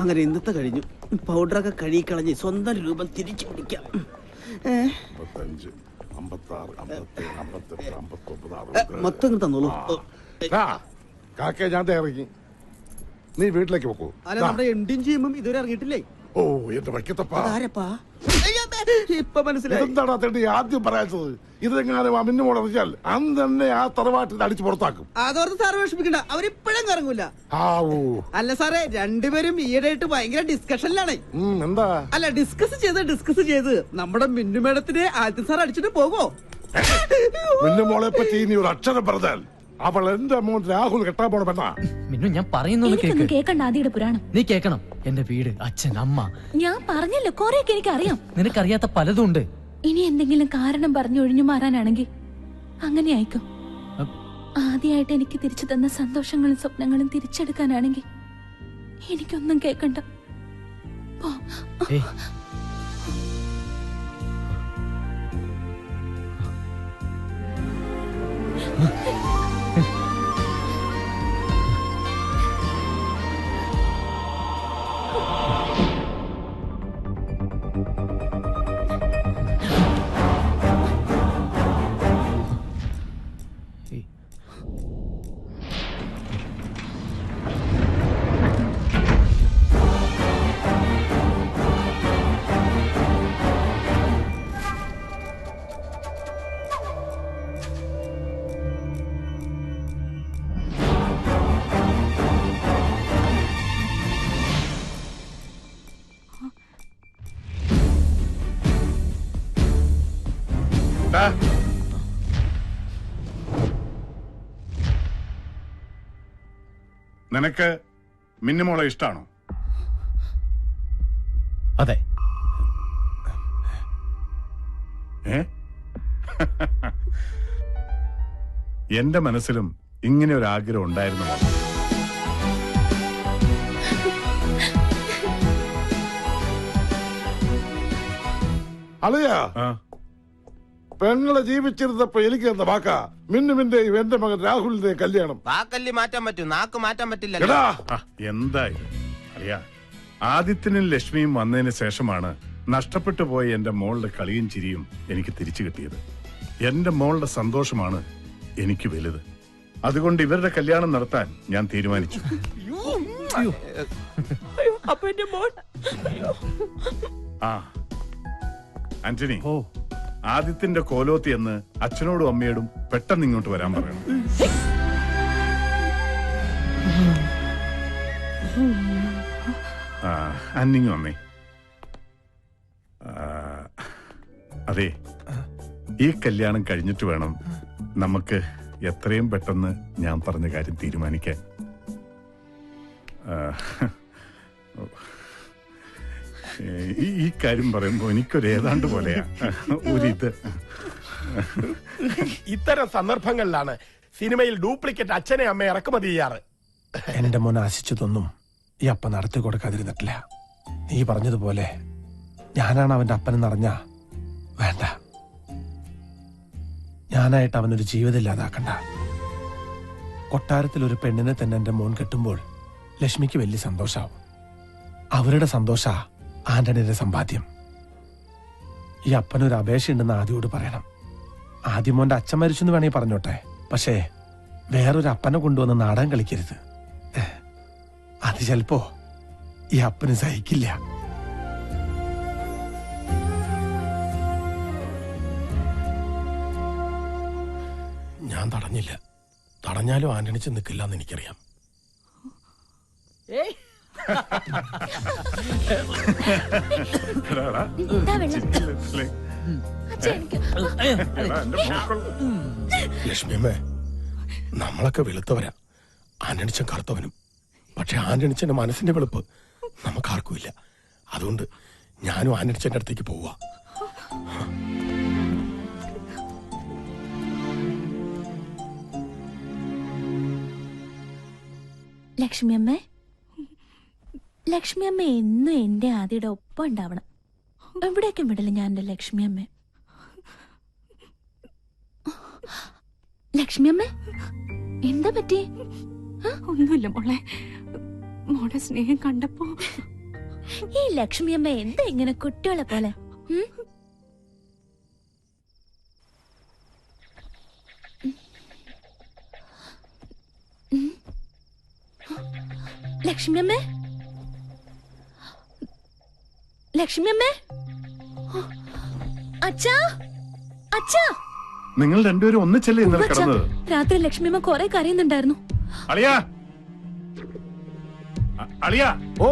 അങ്ങനെ ഇന്നത്തെ കഴിഞ്ഞു. പൗഡറൊക്കെ കഴുകിക്കളഞ്ഞ് സ്വന്തം രൂപം തിരിച്ചു പിടിക്കാം. 55, 56, 57, 58, 59, മൊത്തം തന്നോളൂ. കാക്കേ ഞാൻ ഇറങ്ങി, നീ വീട്ടിലേക്ക് പോക്കൂ. അല്ല, നമ്മുടെ എൻഡിങ് ചെയ്യുമ്പം ഇതുവരെ ഇറങ്ങിയിട്ടില്ലേ? ഓ എന്റെ വയ്ക്കത്തപ്പാ, ഇപ്പൊ മനസ്സിലായി. എന്താടാ തേണ്ടി ആദ്യം പറയാത്തത്? ഇതെങ്ങാനും അമിന്നു മോൾ അറിഞ്ഞാൽ അന്ന് തന്നെ ആ തറവാട്ടിൽ അടിച്ചു പുറത്താക്കും. അതോർത്ത് സാറ് വിഷമിക്കണ്ട, അവരിപ്പോഴും കറങ്ങൂല. അല്ല സാറേ, രണ്ടുപേരും ഈയിടെയായിട്ട് ഭയങ്കര ഡിസ്കഷനിലാണ്. എന്താ? അല്ല, ഡിസ്കസ് ചെയ്ത് നമ്മുടെ മിന്നു മേഡത്തിനെ ആദ്യം സാർ അടിച്ചിട്ട് പോകോ? മിന്നു മോളെ പറ്റി ഇനി ഒരു അക്ഷരം പറഞ്ഞാൽ അവൾ എന്റെ മോൻ രാഹുൽ കെട്ടാൻ പോണ പെണ്ണാ. മിന്നു, ഞാൻ പറയുന്നു കേക്കണ്ട. ആദിയുടെ പുരാണം നീ കേക്കണം. എന്റെ വീട്, അച്ഛൻ, അമ്മ. ഞാൻ പറഞ്ഞല്ലോ, കൊറേയൊക്കെ എനിക്കറിയാം. നിനക്കറിയാത്ത പലതും ഉണ്ട്. ഇനി എന്തെങ്കിലും കാരണം പറഞ്ഞു ഒഴിഞ്ഞു മാറാനാണെങ്കിൽ അങ്ങനെ ആയിക്കോ. ആദ്യമായിട്ട് എനിക്ക് തിരിച്ചു തന്ന സന്തോഷങ്ങളും സ്വപ്നങ്ങളും തിരിച്ചെടുക്കാനാണെങ്കിൽ എനിക്കൊന്നും കേക്കണ്ട. നിനക്ക് മിന്നുമോളെ ഇഷ്ടാണോ? അതെ. എന്റെ മനസ്സിലും ഇങ്ങനെ ഒരു ആഗ്രഹം ഉണ്ടായിരുന്നു. അളിയാ, പെങ്ങളെ ജീവിച്ചിരുന്നപ്പോ എനിക്ക് തന്ന വാക്കാ മിന്നുവിന്റെയും എന്റെ മകൻ രാഹുലിന്റെയും കല്യാണം. വാക്കല്ലി മാറ്റാൻ പറ്റും, നാക്ക് മാറ്റാൻ പറ്റില്ല. എന്തായി അറിയാ, ആദിത്യനും ലക്ഷ്മിയും വന്നതിന് ശേഷമാണ് നഷ്ടപ്പെട്ടു പോയ എന്റെ മോളുടെ കളിയും ചിരിയും എനിക്ക് തിരിച്ചു കിട്ടിയത്. എന്റെ മോളുടെ സന്തോഷമാണ് എനിക്ക് വലുത്. അതുകൊണ്ട് ഇവരുടെ കല്യാണം നടത്താൻ ഞാൻ തീരുമാനിച്ചു. ആന്റണി, ആദിത്യന്റെ കോലോത്തി എന്ന് അച്ഛനോടും അമ്മയോടും പെട്ടെന്ന് ഇങ്ങോട്ട് വരാൻ പറയണം. അന്നിങ് വന്നേ. അതെ, ഈ കല്യാണം കഴിഞ്ഞിട്ട് വേണം നമുക്ക് എത്രയും പെട്ടെന്ന് ഞാൻ പറഞ്ഞ കാര്യം തീരുമാനിക്കാൻ. ഈ കാര്യം പറയുമ്പോ എനിക്കൊരു ഏതാണ്ട് പോലെയാ ഒരിത്. ഇത്തരം സന്ദർഭങ്ങളിലാണ് സിനിമയിൽ ഡ്യൂപ്ലിക്കേറ്റ് അച്ഛനെ അമ്മയെ ഇറക്കുമതി ചെയ്യാറ്. എന്റെ മോൻ ആശിച്ചതൊന്നും ഈ അപ്പ നടത്തി കൊടുക്കാതിരുന്നിട്ടില്ല. നീ പറഞ്ഞതുപോലെ ഞാനാണ് അവന്റെ അപ്പനെന്നറിഞ്ഞ വേണ്ട. ഞാനായിട്ട് അവനൊരു ജീവിതം ഇല്ലാതാക്കണ്ട. കൊട്ടാരത്തിൽ ഒരു പെണ്ണിനെ തന്നെ എന്റെ മോൻ കെട്ടുമ്പോൾ ലക്ഷ്മിക്ക് വലിയ സന്തോഷാവും. അവരുടെ സന്തോഷ ആന്റണിയുടെ സമ്പാദ്യം. ഈ അപ്പനൊരു അപേക്ഷയുണ്ടെന്ന് ആദ്യോട് പറയണം. ആദ്യം മോന്റെ അച്ഛൻ മരിച്ചെന്ന് വേണമെങ്കിൽ പറഞ്ഞോട്ടെ, പക്ഷേ വേറൊരു അപ്പനെ കൊണ്ടുവന്ന് നാടകം കളിക്കരുത്. അത് ചിലപ്പോ ഈ അപ്പന് സഹിക്കില്ല. ഞാൻ തടഞ്ഞില്ല. തടഞ്ഞാലും ആന്റണിച്ച് നിൽക്കില്ലെന്ന് എനിക്കറിയാം. ലക്ഷ്മിയമ്മേ, നമ്മളൊക്കെ വെളുത്തവരാ, ആന്റണിച്ചൻ കറുത്തവനും. പക്ഷെ ആന്റണിച്ചന്റെ മനസ്സിന്റെ വെളുപ്പ് നമുക്കാർക്കുമില്ല. അതുകൊണ്ട് ഞാനും ആന്റണിച്ചന്റെ അടുത്തേക്ക് പോവാ. ലക്ഷ്മിയമ്മേ, ലക്ഷ്മിയമ്മ എന്നും എന്റെ ആദിയുടെ ഒപ്പം ഉണ്ടാവണം. എവിടേക്കും വിടില്ല ഞാൻ എന്റെ ലക്ഷ്മിയമ്മേ. ലക്ഷ്മിയമ്മേ, എന്താ പറ്റി? ഒന്നുമില്ല മോളെ, മോടെ സ്നേഹം കണ്ടപ്പോ ഈ ലക്ഷ്മിയമ്മ എന്താ ഇങ്ങനെ കുട്ടികളെ പോലെ? ലക്ഷ്മിയമ്മേ, ലക്ഷ്മിയമ്മേ, അച്ഛാ, അച്ഛാ. നിങ്ങൾ രണ്ടുപേരും ഒന്നിച്ചല്ലേ ഇന്നലെ അച്ഛാ, കിടന്നത്? രാത്രി ലക്ഷ്മിയമ്മ കുറെ കരയുന്നുണ്ടായിരുന്നു. അളിയാ, അളിയാ. ഓ,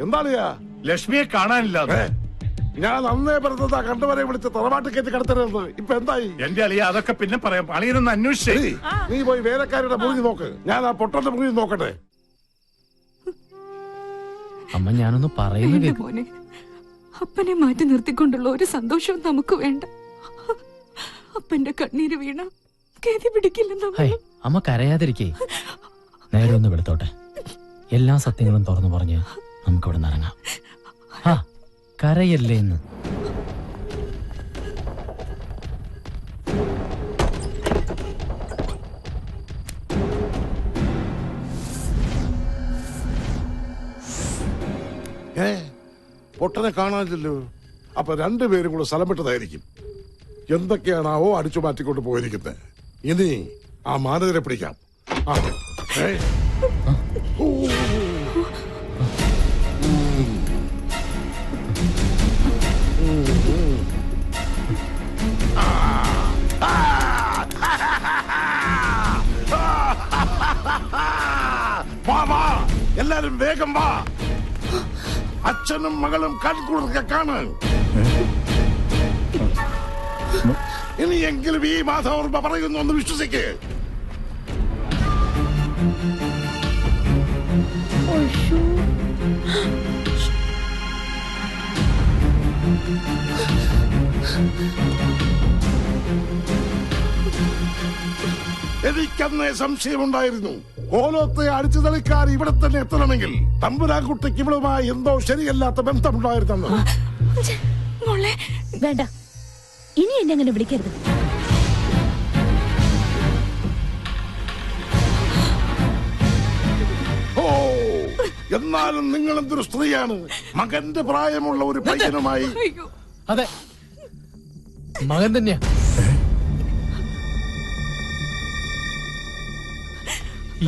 എന്താളിയാ? ലക്ഷ്മിയെ കാണാനില്ല. ഞാൻ അന്നേ പറഞ്ഞതാ കണ്ടുവരെ വിളിച്ച് തറവാട്ട് കയറ്റി കിടത്തരുത്. ഇപ്പൊ എന്തായി? എന്റെ അളിയ അതൊക്കെ പിന്നെ പറയാം. അളിയനൊന്ന് അന്വേഷിച്ചേ. നീ പോയി വേലക്കാരുടെ മുറി നോക്ക്, ഞാൻ ആ പൊട്ടന്റെ മുറി നോക്കട്ടെ. അമ്മ ഞാനൊന്ന് പറയുന്നത് വേണ്ട മോനെ, അപ്പനെ മാറ്റി നിർത്തിക്കൊണ്ടുള്ള ഒരു സന്തോഷവും നമുക്ക് വേണ്ട. അപ്പന്റെ കണ്ണീര് വീണ ഗതി പിടിക്കില്ലെന്ന്. ഹൈ, അമ്മ കരയാതിരിക്കേ. നേരെ ഒന്ന് വെളുത്തോട്ടെ. എല്ലാ സത്യങ്ങളും തുറന്നു പറഞ്ഞ് നമുക്കിവിടെ നിന്ന് ഇറങ്ങാം. ആ, കരയല്ലേ എന്ന്. പൊട്ടനെ കാണാനില്ലല്ലോ. അപ്പൊ രണ്ടുപേരും കൂടെ സ്ഥലം വിട്ടതായിരിക്കും. എന്തൊക്കെയാണാവോ അടിച്ചു മാറ്റിക്കൊണ്ട് പോയിരിക്കുന്നത്. ഇനി ആ മാനേജരെ പിടിക്കാം. ആ, വാ, എല്ലാരും വേഗം വാ. അച്ഛനും മകളും കൺകുളിർക്കെ കാണാൻ. ഇനിയെങ്കിലും ഈ മാധവർമ്മ പറയുന്നു ഒന്ന് വിശ്വസിക്ക്. എനിക്കന്നേ സംശയമുണ്ടായിരുന്നു. കോലത്തെ അടിച്ചു തളിക്കാർ ഇവിടെ തന്നെ എത്തണമെങ്കിൽ തമ്പുരാൻകുട്ടിക്ക് ഇവളുമായി എന്തോ ശരിയല്ലാത്ത ബന്ധമുണ്ടായിരുന്നു. വേണ്ട, ഇനി എന്നെ അങ്ങനെ വിളിക്കരുത്. ഓ, എന്നാലും നിങ്ങൾ എന്തൊരു സ്ത്രീയാണ്. മകന്റെ പ്രായമുള്ള ഒരു പയ്യനുമായി. അതെ, മകൻ തന്നെയാ.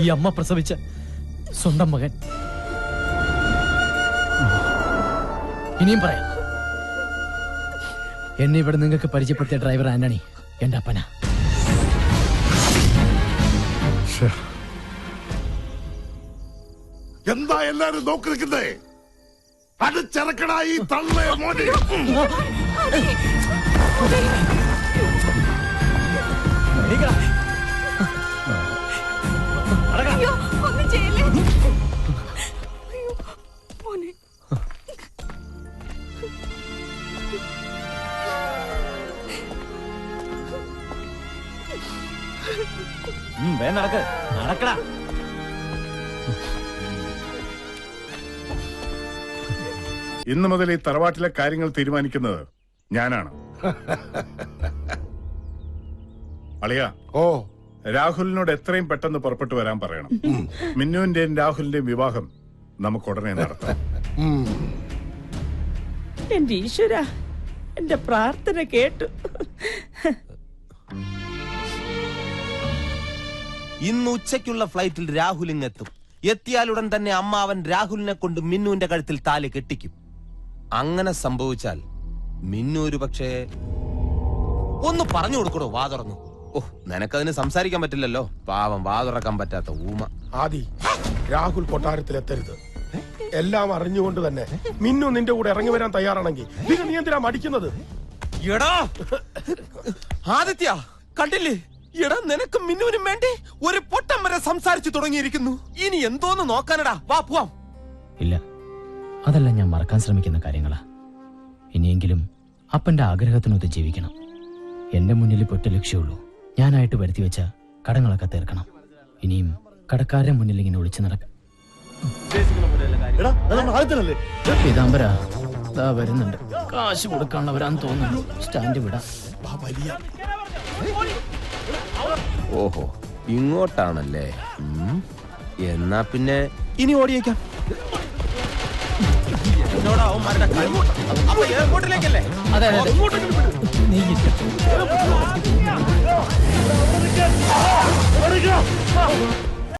ഈ അമ്മ പ്രസവിച്ച സ്വന്തം മകൻ. ഇനിയും പറയാം, എന്നെ ഇവിടെ നിങ്ങൾക്ക് പരിചയപ്പെടുത്തിയ ഡ്രൈവർ ആന്റണി എന്റെ അപ്പനാ. എന്താ എല്ലാരും നോക്കി നിൽക്കുന്നേ? അടിച്ചിറക്കടായി തള്ളേ മോനെ. ഒന്നും ചെയ്യല്ലേ മോനെ. നടക്കടാ. ഇന്നു മുതൽ ഈ തറവാട്ടിലെ കാര്യങ്ങൾ തീരുമാനിക്കുന്നത് ഞാനാണ്. അളിയ, ഓ, രാഹുലിനോട് എത്രയും പെട്ടെന്ന് പുറപ്പെട്ടു വരാൻ പറയണം. മിന്നുവിന്റെയും രാഹുലിന്റെയും വിവാഹം നമുക്ക് ഉടനെ നടത്താം. എന്റെ ഈശ്വര, എന്റെ പ്രാർത്ഥന കേട്ടു. ഇന്ന് ഉച്ചയ്ക്കുള്ള ഫ്ലൈറ്റിൽ രാഹുൽ ഇങ്ങെത്തും. എത്തിയാലുടൻ തന്നെ അമ്മാവൻ രാഹുലിനെ കൊണ്ട് മിന്നുവിന്റെ കഴുത്തിൽ താലി കെട്ടിക്കും. അങ്ങനെ സംഭവിച്ചാൽ മിന്നു ഒരു പക്ഷേ ഒന്ന് പറഞ്ഞു കൊടുക്കണോ? വാ തുറന്നു. ഓ, നിനക്കതിന് സംസാരിക്കാൻ പറ്റില്ലല്ലോ. പാവം, വാ തുറക്കാൻ പറ്റാത്ത ഊമ. ആദി, രാഹുൽ കൊട്ടാരത്തിലെത്തരുത്. എല്ലാം അറിഞ്ഞുകൊണ്ട് തന്നെ മിന്നു നിന്റെ കൂടെ ഇറങ്ങി വരാൻ തയ്യാറാണെങ്കിൽ പിന്നെ നീ എന്തിനാ മടിക്കുന്നത്? എടാ ആദിത്യ, കണ്ടില്ലേ? എടാ, നിനക്ക് മിന്നുവിനും വേണ്ടി ഒരു പൊട്ടം വരെ സംസാരിച്ചു തുടങ്ങിയിരിക്കുന്നു. ഇനി എന്തോന്ന് നോക്കാനടാ? വാ പോവാം. ഇല്ല, അതെല്ലാം ഞാൻ മറക്കാൻ ശ്രമിക്കുന്ന കാര്യങ്ങളാ. ഇനിയെങ്കിലും അപ്പന്റെ ആഗ്രഹത്തിനൊത്ത് ജീവിക്കണം. എന്റെ മുന്നിൽ ഒറ്റ ലക്ഷ്യമുള്ളൂ, ഞാനായിട്ട് വരുത്തി വെച്ച കടങ്ങളൊക്കെ തീർക്കണം. ഇനിയും കടക്കാരുടെ മുന്നിൽ ഇങ്ങനെ ഒളിച്ചു നടക്കാം. പീതാംബര വരുന്നുണ്ട്. കാശ് കൊടുക്കാനുള്ളവരാന്ന് തോന്നുന്നു. സ്റ്റാൻഡ് വിടാം. ഓഹോ, ഇങ്ങോട്ടാണല്ലേ. എന്നാ പിന്നെ ഇനി ഓടിയേക്കാം. എന്നോടാ അവന്മാരുടെ കളി. അപ്പൊ എയർപോർട്ടിലേക്കല്ലേ? അതെ അതെ